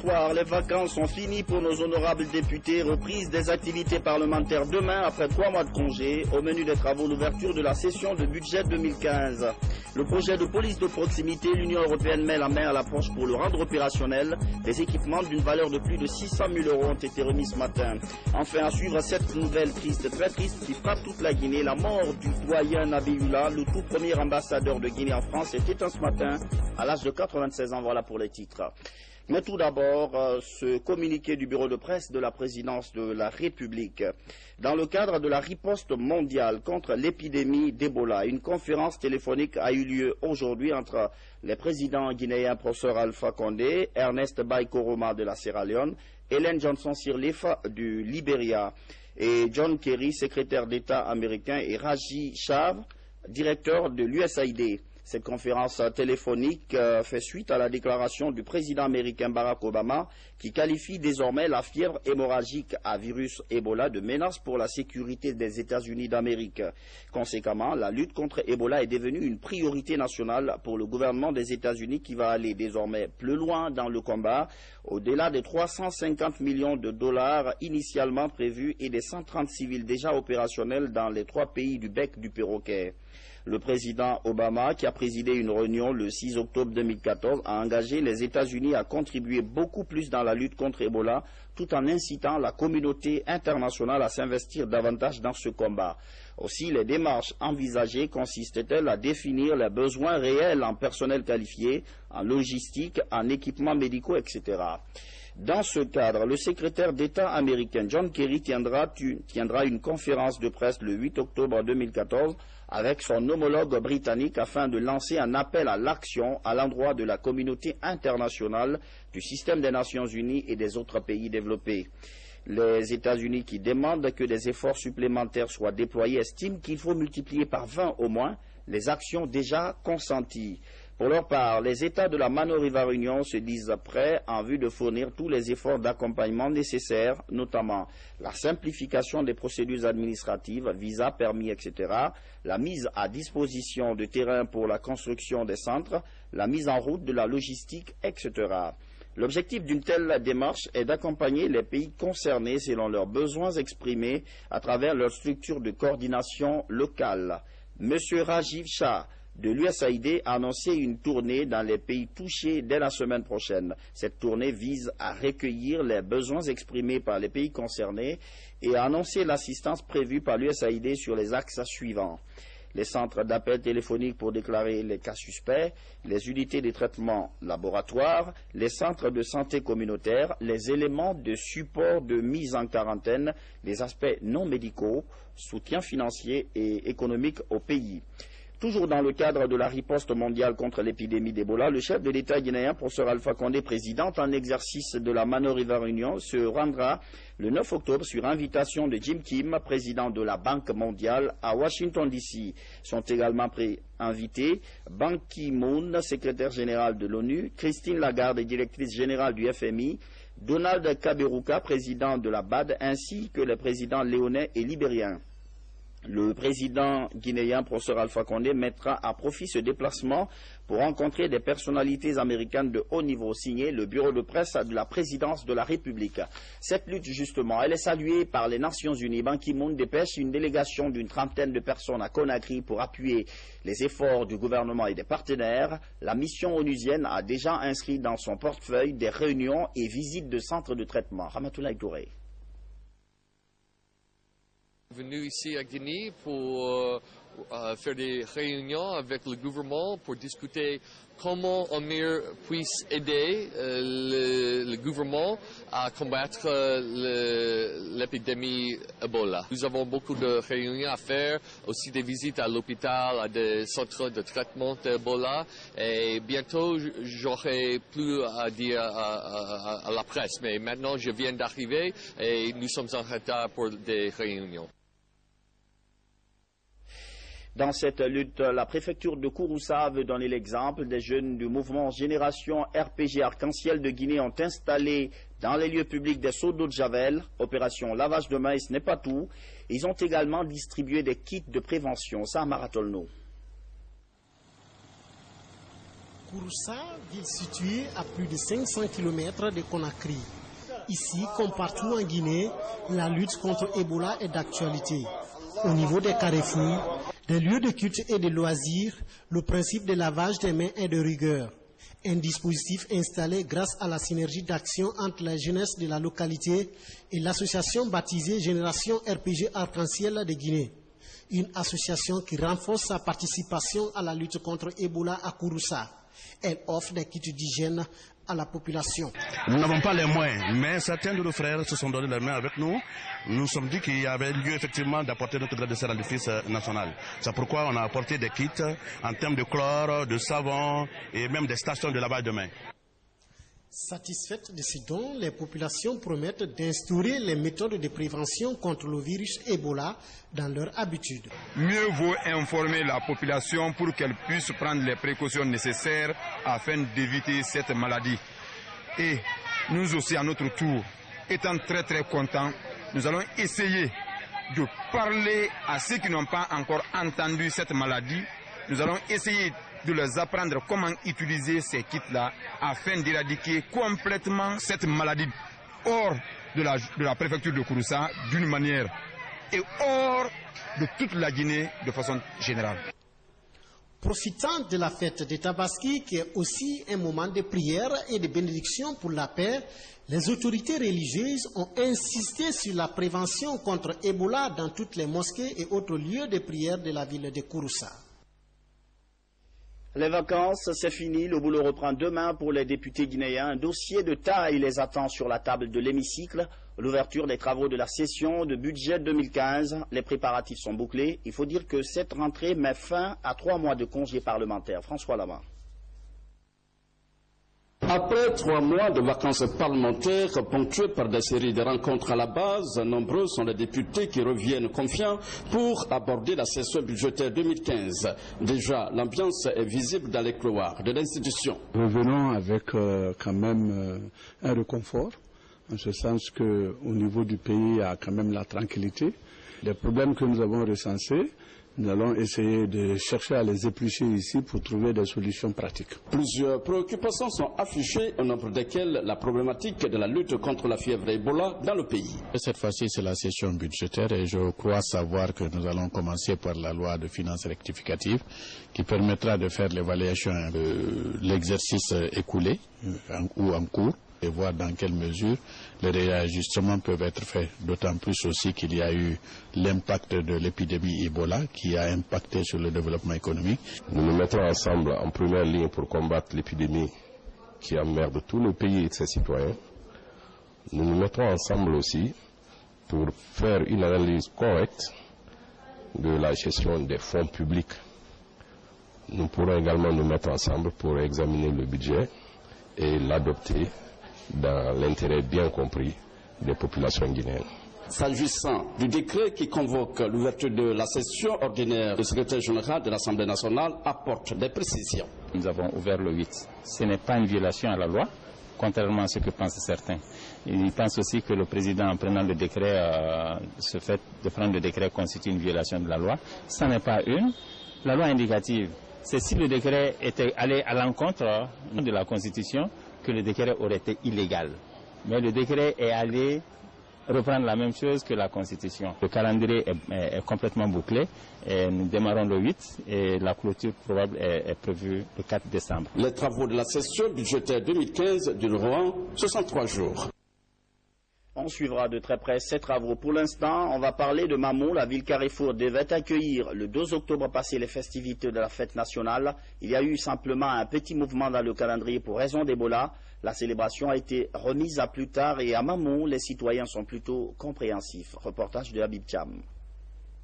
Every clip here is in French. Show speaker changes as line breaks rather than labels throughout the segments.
bonsoir. Les vacances sont finies pour nos honorables députés. Reprise des activités parlementaires demain après 3 mois de congé. Au menu des travaux, l'ouverture de la session de budget 2015. Le projet de police de proximité, l'Union européenne met la main à la poche pour le rendre opérationnel. Des équipements d'une valeur de plus de 600 000 € ont été remis ce matin. Enfin, à suivre cette nouvelle triste, très triste, qui frappe toute la Guinée, la mort du doyen Nabioula, le tout premier ambassadeur de Guinée en France, était éteint ce matin à l'âge de 96 ans. Voilà pour les titres. Mais tout d'abord, ce communiqué du bureau de presse de la présidence de la République. Dans le cadre de la riposte mondiale contre l'épidémie d'Ebola, une conférence téléphonique a eu lieu aujourd'hui entre les présidents guinéens professeur Alpha Condé, Ernest Bai Koroma de la Sierra Leone, Ellen Johnson Sirleaf du Libéria et John Kerry, secrétaire d'État américain, et Raji Shah, directeur de l'USAID. Cette conférence téléphonique fait suite à la déclaration du président américain Barack Obama qui qualifie désormais la fièvre hémorragique à virus Ebola de menace pour la sécurité des États-Unis d'Amérique. Conséquemment, la lutte contre Ebola est devenue une priorité nationale pour le gouvernement des États-Unis qui va aller désormais plus loin dans le combat, au-delà des 350 millions de dollars initialement prévus et des 130 civils déjà opérationnels dans les 3 pays du bec du perroquet. Le président Obama, qui a présidé une réunion le 6 octobre 2014, a engagé les États-Unis à contribuer beaucoup plus dans la lutte contre Ebola, tout en incitant la communauté internationale à s'investir davantage dans ce combat. Aussi, les démarches envisagées consistent-elles à définir les besoins réels en personnel qualifié, en logistique, en équipements médicaux, etc. Dans ce cadre, le secrétaire d'État américain John Kerry tiendra une conférence de presse le 8 octobre 2014 avec son homologue britannique afin de lancer un appel à l'action à l'endroit de la communauté internationale, du système des Nations Unies et des autres pays développés. Les États-Unis, qui demandent que des efforts supplémentaires soient déployés, estiment qu'il faut multiplier par 20 au moins les actions déjà consenties. Pour leur part, les États de la Mano River Union se disent prêts en vue de fournir tous les efforts d'accompagnement nécessaires, notamment la simplification des procédures administratives, visas, permis, etc., la mise à disposition de terrains pour la construction des centres, la mise en route de la logistique, etc. L'objectif d'une telle démarche est d'accompagner les pays concernés selon leurs besoins exprimés à travers leurs structures de coordination locale. M. Rajiv Shah de l'USAID a annoncé une tournée dans les pays touchés dès la semaine prochaine. Cette tournée vise à recueillir les besoins exprimés par les pays concernés et à annoncer l'assistance prévue par l'USAID sur les axes suivants: les centres d'appel téléphonique pour déclarer les cas suspects, les unités de traitement laboratoire, les centres de santé communautaires, les éléments de support de mise en quarantaine, les aspects non médicaux, soutien financier et économique au pays. Toujours dans le cadre de la riposte mondiale contre l'épidémie d'Ebola, le chef de l'État guinéen, professeur Alpha Condé, président en exercice de la Mano River Union, se rendra le 9 octobre sur invitation de Jim Kim, président de la Banque mondiale, à Washington DC. Sont également invités Ban Ki-moon, secrétaire général de l'ONU, Christine Lagarde, directrice générale du FMI, Donald Kaberuka, président de la BAD, ainsi que les présidents léonais et libériens. Le président guinéen, professeur Alpha Condé, mettra à profit ce déplacement pour rencontrer des personnalités américaines de haut niveau, signé le bureau de presse de la présidence de la République. Cette lutte, justement, elle est saluée par les Nations Unies. Ban Ki-moon dépêche une délégation d'une 30aine de personnes à Conakry pour appuyer les efforts du gouvernement et des partenaires. La mission onusienne a déjà inscrit dans son portefeuille des réunions et visites de centres de traitement. Ramatoulaye Touré.
Venu ici à Guinée pour faire des réunions avec le gouvernement pour discuter comment OMIR puisse aider le gouvernement à combattre l'épidémie Ebola. Nous avons beaucoup de réunions à faire, aussi des visites à l'hôpital, à des centres de traitement d'Ebola, et bientôt j'aurai plus à dire à la presse, mais maintenant je viens d'arriver et nous sommes en retard pour des réunions.
Dans cette lutte, la préfecture de Kouroussa veut donner l'exemple. Des jeunes du mouvement Génération RPG Arc-en-Ciel de Guinée ont installé dans les lieux publics des seaux d'eau de Javel. Opération lavage de maïs n'est pas tout. Ils ont également distribué des kits de prévention. Ça, Maratolno.
Kouroussa, ville située à plus de 500 km de Conakry. Ici, comme partout en Guinée, la lutte contre Ebola est d'actualité. Au niveau des carrefours, des lieux de culte et de loisirs, le principe de lavage des mains est de rigueur. Un dispositif installé grâce à la synergie d'action entre la jeunesse de la localité et l'association baptisée Génération RPG Arc-en-Ciel de Guinée. Une association qui renforce sa participation à la lutte contre Ebola à Kouroussa. Elle offre des kits d'hygiène à la population.
Nous n'avons pas les moyens, mais certains de nos frères se sont donné la main avec nous. Nous nous sommes dit qu'il y avait lieu effectivement d'apporter notre grain de sel à l'Office national. C'est pourquoi on a apporté des kits en termes de chlore, de savon et même des stations de lavage de mains.
Satisfaites de ces dons, les populations promettent d'instaurer les méthodes de prévention contre le virus Ebola dans leurs habitudes.
Mieux vaut informer la population pour qu'elle puisse prendre les précautions nécessaires afin d'éviter cette maladie. Et nous aussi, à notre tour, étant très contents, nous allons essayer de parler à ceux qui n'ont pas encore entendu cette maladie. Nous allons essayer de leur apprendre comment utiliser ces kits-là afin d'éradiquer complètement cette maladie hors de la préfecture de Kouroussa d'une manière et hors de toute la Guinée de façon générale.
Profitant de la fête des Tabaski, qui est aussi un moment de prière et de bénédiction pour la paix, les autorités religieuses ont insisté sur la prévention contre Ebola dans toutes les mosquées et autres lieux de prière de la ville de Kouroussa.
Les vacances, c'est fini. Le boulot reprend demain pour les députés guinéens. Un dossier de taille les attend sur la table de l'hémicycle. L'ouverture des travaux de la session de budget 2015. Les préparatifs sont bouclés. Il faut dire que cette rentrée met fin à 3 mois de congé parlementaire. François Lama.
Après 3 mois de vacances parlementaires ponctuées par des séries de rencontres à la base, nombreux sont les députés qui reviennent confiants pour aborder la session budgétaire 2015. Déjà, l'ambiance est visible dans les couloirs de l'institution.
Revenons avec quand même un réconfort, en ce sens qu'au niveau du pays, il y a quand même la tranquillité. Les problèmes que nous avons recensés, nous allons essayer de chercher à les éplucher ici pour trouver des solutions pratiques.
Plusieurs préoccupations sont affichées, au nombre desquelles la problématique de la lutte contre la fièvre Ebola dans le pays.
Cette fois-ci, c'est la session budgétaire et je crois savoir que nous allons commencer par la loi de finances rectificative qui permettra de faire l'évaluation de l'exercice écoulé ou en cours et voir dans quelle mesure les réajustements peuvent être faits, d'autant plus aussi qu'il y a eu l'impact de l'épidémie Ebola qui a impacté sur le développement économique.
Nous nous mettrons ensemble en première ligne pour combattre l'épidémie qui emmerde tout le pays et ses citoyens. Nous nous mettrons ensemble aussi pour faire une analyse correcte de la gestion des fonds publics. Nous pourrons également nous mettre ensemble pour examiner le budget et l'adopter dans l'intérêt bien compris des populations guinéennes.
S'agissant du décret qui convoque l'ouverture de la session ordinaire, le secrétaire général de l'Assemblée nationale apporte des précisions.
Nous avons ouvert le 8. Ce n'est pas une violation à la loi, contrairement à ce que pensent certains. Ils pensent aussi que le président, en prenant le décret, ce fait de prendre le décret constitue une violation de la loi. Ce n'est pas une. La loi indicative, c'est si le décret était allé à l'encontre de la Constitution, que le décret aurait été illégal. Mais le décret est allé reprendre la même chose que la Constitution. Le calendrier est complètement bouclé. Et nous démarrons le 8 et la clôture probable est prévue le 4 décembre.
Les travaux de la session budgétaire 2015 dureront 63 jours.
On suivra de très près ces travaux. Pour l'instant, on va parler de Mamou. La ville Carrefour devait accueillir le 2 octobre passé les festivités de la fête nationale. Il y a eu simplement un petit mouvement dans le calendrier pour raison d'Ebola. La célébration a été remise à plus tard et à Mamou, les citoyens sont plutôt compréhensifs. Reportage de Habib Cham.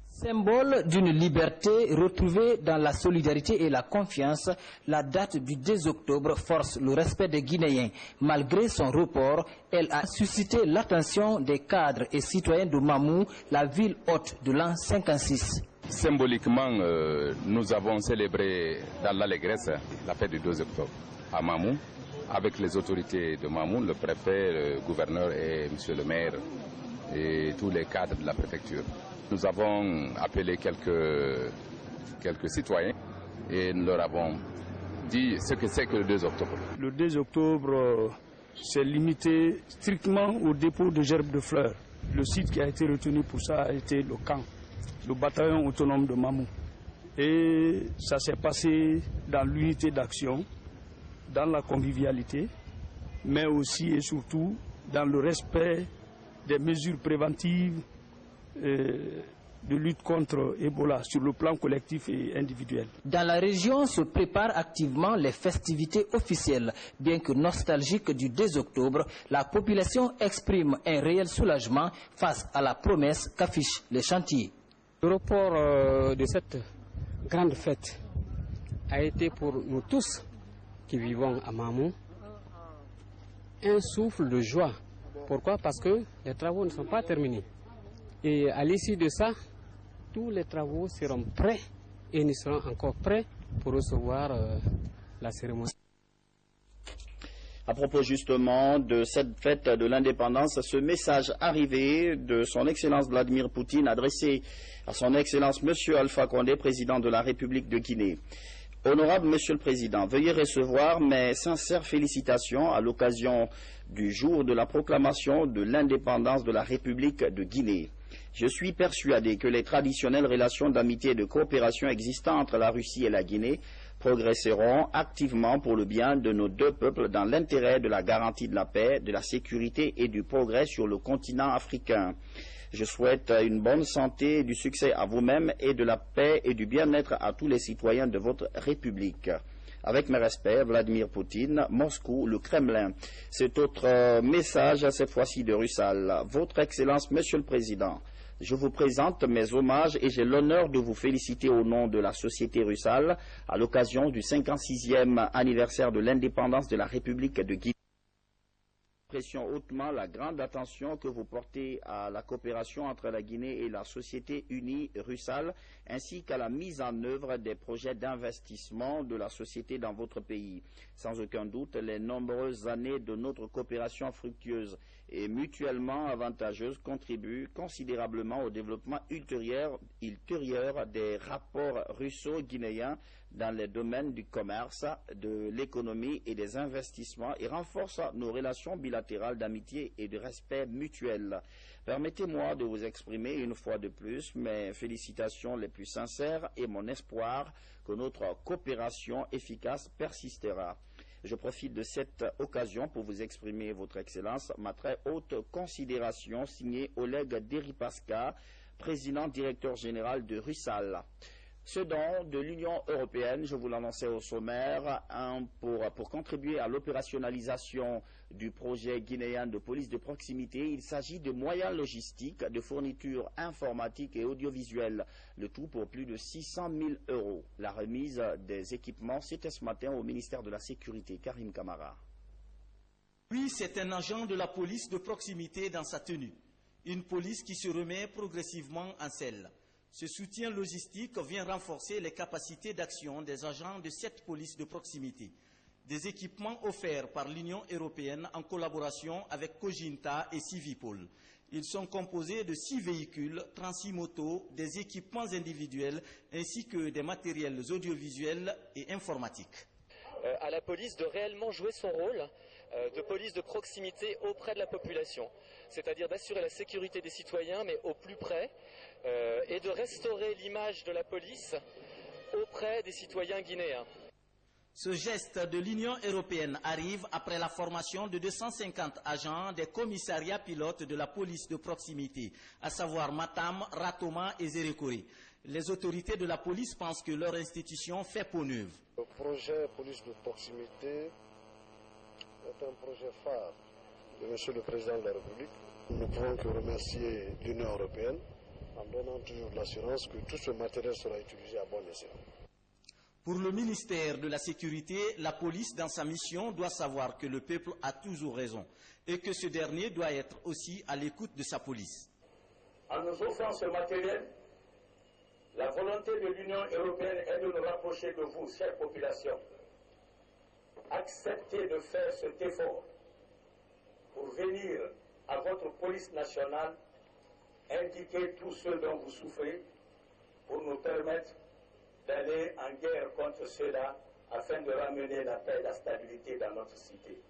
Symbole d'une liberté retrouvée dans la solidarité et la confiance, la date du 2 octobre force le respect des Guinéens. Malgré son report, elle a suscité l'attention des cadres et citoyens de Mamou, la ville hôte de l'an 56.
Symboliquement, nous avons célébré dans l'allégresse la fête du 2 octobre à Mamou, avec les autorités de Mamou, le préfet, le gouverneur et monsieur le maire et tous les cadres de la préfecture. Nous avons appelé quelques citoyens et nous leur avons dit ce que c'est que le 2 octobre.
Le 2 octobre, c'est limité strictement au dépôt de gerbes de fleurs. Le site qui a été retenu pour ça a été le camp, le bataillon autonome de Mamou. Et ça s'est passé dans l'unité d'action, dans la convivialité, mais aussi et surtout dans le respect des mesures préventives de lutte contre Ebola sur le plan collectif et individuel.
Dans la région se préparent activement les festivités officielles. Bien que nostalgique du 2 octobre, la population exprime un réel soulagement face à la promesse qu'affichent les chantiers.
Le report de cette grande fête a été pour nous tous qui vivons à Mamou un souffle de joie. Pourquoi? Parce que les travaux ne sont pas terminés. Et à l'issue de ça, tous les travaux seront prêts et nous serons encore prêts pour recevoir la cérémonie.
À propos justement de cette fête de l'indépendance, ce message arrivé de son Excellence Vladimir Poutine adressé à son Excellence Monsieur Alpha Condé, président de la République de Guinée. Honorable Monsieur le Président, veuillez recevoir mes sincères félicitations à l'occasion du jour de la proclamation de l'indépendance de la République de Guinée. Je suis persuadé que les traditionnelles relations d'amitié et de coopération existant entre la Russie et la Guinée progresseront activement pour le bien de nos deux peuples dans l'intérêt de la garantie de la paix, de la sécurité et du progrès sur le continent africain. Je souhaite une bonne santé et du succès à vous-même et de la paix et du bien-être à tous les citoyens de votre République. Avec mes respects, Vladimir Poutine, Moscou, le Kremlin. C'est autre message, cette fois-ci de Russell. Votre Excellence, Monsieur le Président, je vous présente mes hommages et j'ai l'honneur de vous féliciter au nom de la société Russell à l'occasion du 56e anniversaire de l'indépendance de la République de Guinée. J'apprécie hautement la grande attention que vous portez à la coopération entre la Guinée et la Société Unie Russell, ainsi qu'à la mise en œuvre des projets d'investissement de la société dans votre pays. Sans aucun doute, les nombreuses années de notre coopération fructueuse et mutuellement avantageuse contribuent considérablement au développement ultérieur des rapports russo-guinéens dans les domaines du commerce, de l'économie et des investissements et renforcent nos relations bilatérales d'amitié et de respect mutuel. Permettez-moi de vous exprimer une fois de plus mes félicitations les plus sincères et mon espoir que notre coopération efficace persistera. Je profite de cette occasion pour vous exprimer, Votre Excellence, ma très haute considération signée Oleg Deripaska, président directeur général de Russell. Ce don de l'Union européenne, je vous l'annonçais au sommaire, pour contribuer à l'opérationnalisation du projet guinéen de police de proximité. Il s'agit de moyens logistiques, de fournitures informatiques et audiovisuelles, le tout pour plus de 600 000 €. La remise des équipements, c'était ce matin au ministère de la Sécurité. Karim Kamara.
Oui, c'est un agent de la police de proximité dans sa tenue. Une police qui se remet progressivement en selle. Ce soutien logistique vient renforcer les capacités d'action des agents de cette police de proximité. Des équipements offerts par l'Union européenne en collaboration avec Coginta et Civipol. Ils sont composés de 6 véhicules, 36 motos, des équipements individuels ainsi que des matériels audiovisuels et informatiques.
À la police de réellement jouer son rôle de police de proximité auprès de la population, c'est-à-dire d'assurer la sécurité des citoyens mais au plus près et de restaurer l'image de la police auprès des citoyens guinéens.
Ce geste de l'Union européenne arrive après la formation de 250 agents des commissariats pilotes de la police de proximité, à savoir Matam, Ratoma et Zérékoré. Les autorités de la police pensent que leur institution fait peau neuve.
Le projet police de proximité est un projet phare de Monsieur le Président de la République. Nous ne pouvons que remercier l'Union européenne en donnant toujours l'assurance que tout ce matériel sera utilisé à bon escient.
Pour le ministère de la Sécurité, la police, dans sa mission, doit savoir que le peuple a toujours raison et que ce dernier doit être aussi à l'écoute de sa police.
En nous offrant ce matériel, la volonté de l'Union européenne est de nous rapprocher de vous, chère population. Acceptez de faire cet effort pour venir à votre police nationale indiquer tout ce dont vous souffrez pour nous permettre d'aller en guerre contre cela afin de ramener la paix et la stabilité dans notre cité.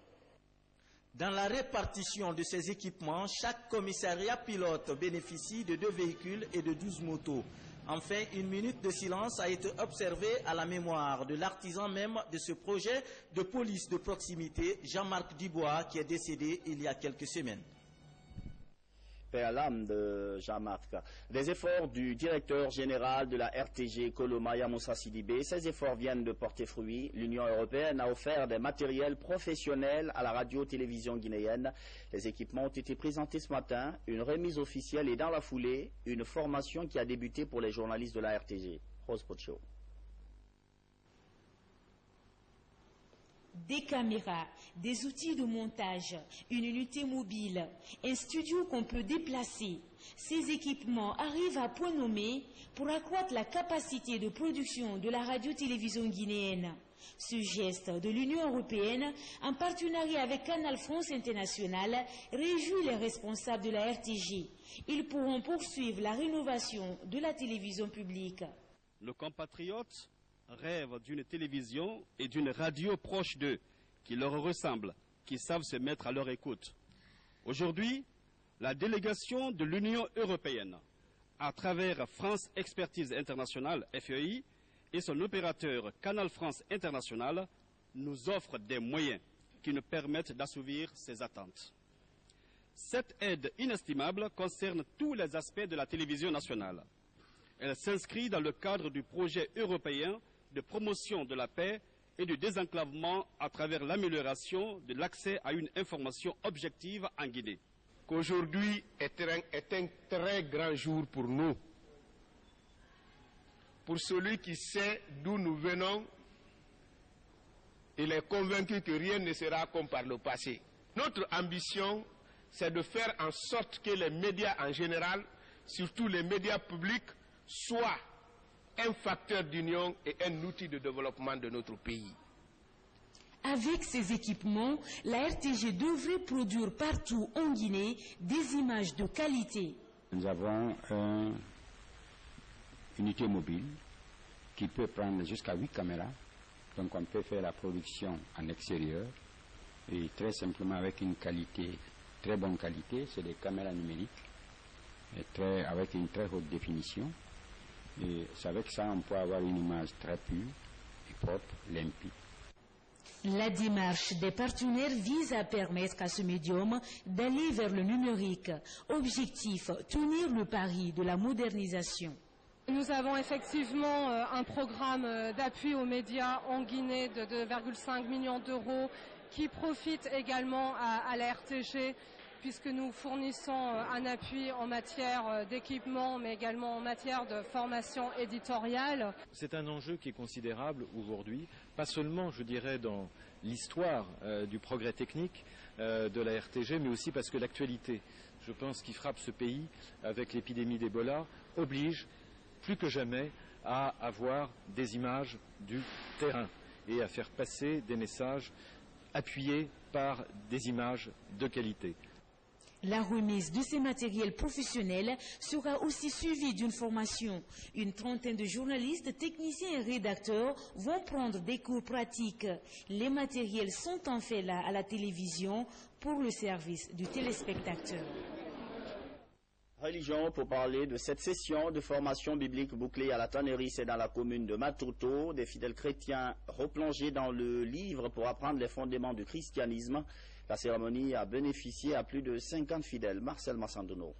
Dans la répartition de ces équipements, chaque commissariat pilote bénéficie de 2 véhicules et de 12 motos. Enfin, une minute de silence a été observée à la mémoire de l'artisan même de ce projet de police de proximité, Jean-Marc Dubois, qui est décédé il y a quelques semaines.
Paix à l'âme de Jean-Marc. Des efforts du directeur général de la RTG, Kolomaya Moussa Sidibé, ces efforts viennent de porter fruit. L'Union européenne a offert des matériels professionnels à la radio-télévision guinéenne. Les équipements ont été présentés ce matin, une remise officielle et dans la foulée, une formation qui a débuté pour les journalistes de la RTG. Rose Pocho.
Des caméras, des outils de montage, une unité mobile, un studio qu'on peut déplacer. Ces équipements arrivent à point nommé pour accroître la capacité de production de la radio-télévision guinéenne. Ce geste de l'Union européenne, en partenariat avec Canal France International, réjouit les responsables de la RTG. Ils pourront poursuivre la rénovation de la télévision publique.
Nos compatriotes rêvent d'une télévision et d'une radio proche d'eux, qui leur ressemblent, qui savent se mettre à leur écoute. Aujourd'hui, la délégation de l'Union européenne, à travers France Expertise Internationale, FEI, et son opérateur Canal France International, nous offre des moyens qui nous permettent d'assouvir ces attentes. Cette aide inestimable concerne tous les aspects de la télévision nationale. Elle s'inscrit dans le cadre du projet européen de promotion de la paix et du désenclavement à travers l'amélioration de l'accès à une information objective en Guinée.
Qu'aujourd'hui est un très grand jour pour nous. Pour celui qui sait d'où nous venons, il est convaincu que rien ne sera comme par le passé. Notre ambition, c'est de faire en sorte que les médias en général, surtout les médias publics, soient un facteur d'union et un outil de développement de notre pays.
Avec ces équipements, la RTG devrait produire partout en Guinée des images de qualité.
Nous avons une unité mobile qui peut prendre jusqu'à 8 caméras. Donc on peut faire la production en extérieur et très simplement avec une qualité, très bonne qualité, c'est des caméras numériques et avec une très haute définition. Et avec ça, on peut avoir une image très pure, et propre, limpide.
La démarche des partenaires vise à permettre à ce médium d'aller vers le numérique. Objectif, tenir le pari de la modernisation.
Nous avons effectivement un programme d'appui aux médias en Guinée de 2,5 millions d'euros qui profite également à la RTG, puisque nous fournissons un appui en matière d'équipement, mais également en matière de formation éditoriale.
C'est un enjeu qui est considérable aujourd'hui, pas seulement, je dirais, dans l'histoire du progrès technique de la RTG, mais aussi parce que l'actualité, je pense, qui frappe ce pays avec l'épidémie d'Ebola, oblige plus que jamais à avoir des images du terrain et à faire passer des messages appuyés par des images de qualité.
La remise de ces matériels professionnels sera aussi suivie d'une formation. Une trentaine de journalistes, techniciens et rédacteurs vont prendre des cours pratiques. Les matériels sont en fait là à la télévision pour le service du téléspectateur.
Religion pour parler de cette session de formation biblique bouclée à la tannerie, c'est dans la commune de Matuto. Des fidèles chrétiens replongés dans le livre pour apprendre les fondements du christianisme. La cérémonie a bénéficié à plus de 50 fidèles. Marcel Massandono.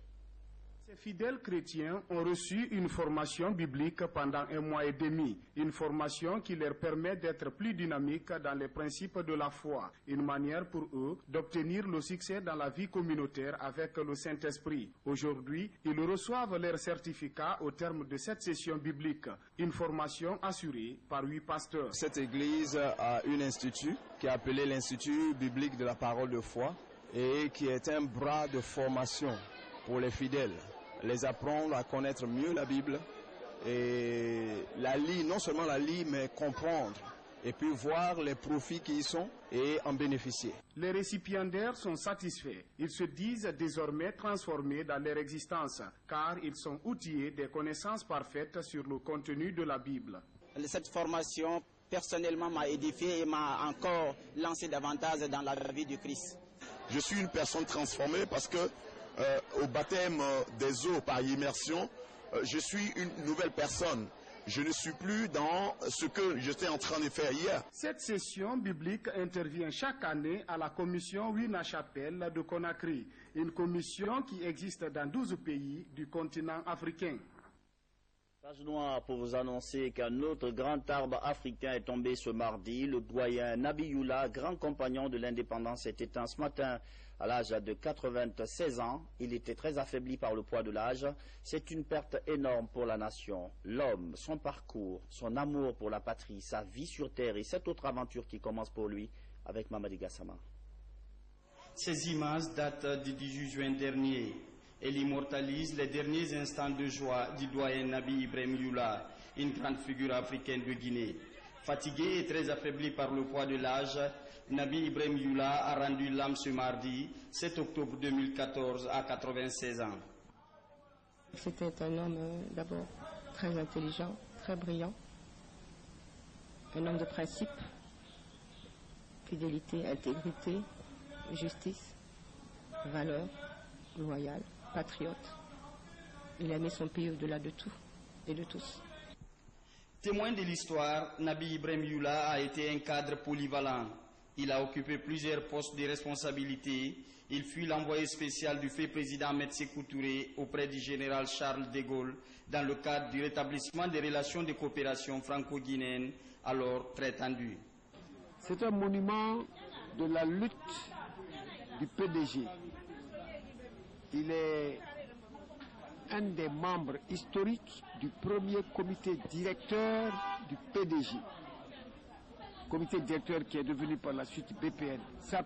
Ces fidèles chrétiens ont reçu une formation biblique pendant 1 mois et demi, une formation qui leur permet d'être plus dynamiques dans les principes de la foi, une manière pour eux d'obtenir le succès dans la vie communautaire avec le Saint-Esprit. Aujourd'hui, ils reçoivent leur certificat au terme de cette session biblique, une formation assurée par 8 pasteurs.
Cette église a un institut qui est appelé l'Institut biblique de la parole de foi et qui est un bras de formation pour les fidèles. Les apprendre à connaître mieux la Bible et la lire, non seulement la lire, mais comprendre et puis voir les profits qui y sont et en bénéficier.
Les récipiendaires sont satisfaits. Ils se disent désormais transformés dans leur existence car ils sont outillés des connaissances parfaites sur le contenu de la Bible.
Cette formation
personnellement m'a édifié et m'a encore lancé davantage dans la vie du Christ.
Je suis une personne transformée parce que au baptême des eaux par immersion, je suis une nouvelle personne. Je ne suis plus dans ce que j'étais en train de faire hier.
Cette session biblique intervient chaque année à la commission Wina Chapelle de Conakry, une commission qui existe dans 12 pays du continent africain.
Page noire pour vous annoncer qu'un autre grand arbre africain est tombé ce mardi. Le doyen Nabioula, grand compagnon de l'indépendance, est éteint ce matin à l'âge de 96 ans. Il était très affaibli par le poids de l'âge. C'est une perte énorme pour la nation. L'homme, son parcours, son amour pour la patrie, sa vie sur terre et cette autre aventure qui commence pour lui avec Mamadi Gassama.
Ces images datent du 18 juin dernier. Elle immortalise les derniers instants de joie du doyen Nabi Ibrahim Youla, une grande figure africaine de Guinée. Fatigué et très affaibli par le poids de l'âge, Nabi Ibrahim Youla a rendu l'âme ce mardi, 7 octobre 2014, à 96 ans.
C'était un homme d'abord très intelligent, très brillant, un homme de principe, fidélité, intégrité, justice, valeur, loyal, patriote. Il aimait son pays au-delà de tout et de tous.
Témoin de l'histoire, Nabi Ibrahim Youla a été un cadre polyvalent. Il a occupé plusieurs postes de responsabilité. Il fut l'envoyé spécial du fait président Ahmed Sékou Touré auprès du général Charles de Gaulle dans le cadre du rétablissement des relations de coopération franco-guinéennes alors très tendues.
C'est un monument de la lutte du PDG. Il est un des membres historiques du premier comité directeur du PDG. Comité directeur qui est devenu par la suite BPN. Ça,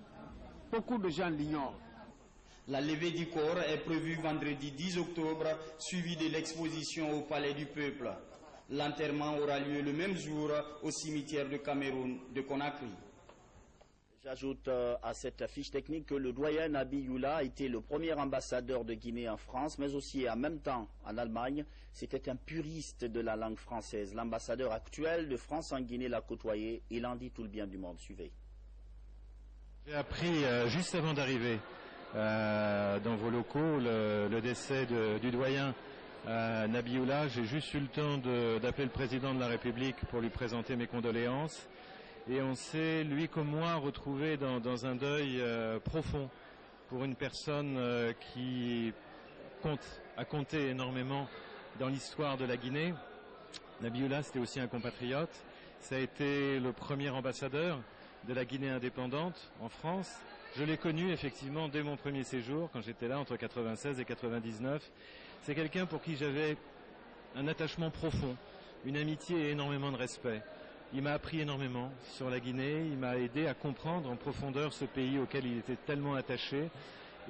beaucoup de gens l'ignorent.
La levée du corps est prévue vendredi 10 octobre, suivie de l'exposition au Palais du Peuple. L'enterrement aura lieu le même jour au cimetière de Cameroun de Conakry.
J'ajoute à cette fiche technique que le doyen Nabi Youla a été le premier ambassadeur de Guinée en France, mais aussi en même temps en Allemagne. C'était un puriste de la langue française. L'ambassadeur actuel de France en Guinée l'a côtoyé. Il en dit tout le bien du monde. Suivez.
J'ai appris juste avant d'arriver dans vos locaux le décès du doyen Nabi Youla. J'ai juste eu le temps d'appeler le président de la République pour lui présenter mes condoléances. Et on s'est, lui comme moi, retrouvé dans un deuil profond pour une personne qui a compté énormément dans l'histoire de la Guinée. Nabi Youla, c'était aussi un compatriote. Ça a été le premier ambassadeur de la Guinée indépendante en France. Je l'ai connu effectivement dès mon premier séjour, quand j'étais là entre 96 et 99. C'est quelqu'un pour qui j'avais un attachement profond, une amitié et énormément de respect. Il m'a appris énormément sur la Guinée, il m'a aidé à comprendre en profondeur ce pays auquel il était tellement attaché.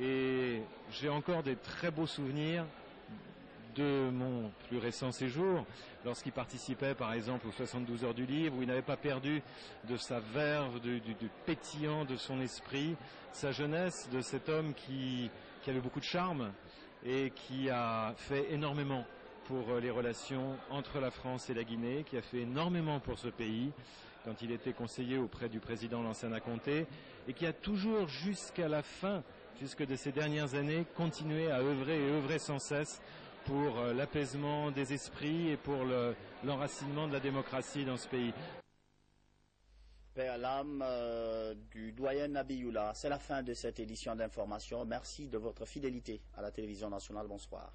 Et j'ai encore des très beaux souvenirs de mon plus récent séjour, lorsqu'il participait par exemple aux 72 heures du livre, où il n'avait pas perdu de sa verve, du pétillant de son esprit, sa jeunesse, de cet homme qui avait beaucoup de charme et qui a fait énormément pour les relations entre la France et la Guinée, qui a fait énormément pour ce pays quand il était conseiller auprès du président Lansana Conté, et qui a toujours jusqu'à la fin, jusque de ces dernières années, continué à œuvrer sans cesse pour l'apaisement des esprits et pour l'enracinement de la démocratie dans ce pays.
Paix à l'âme du doyen Nabi Youla. C'est la fin de cette édition d'information. Merci de votre fidélité à la télévision nationale. Bonsoir.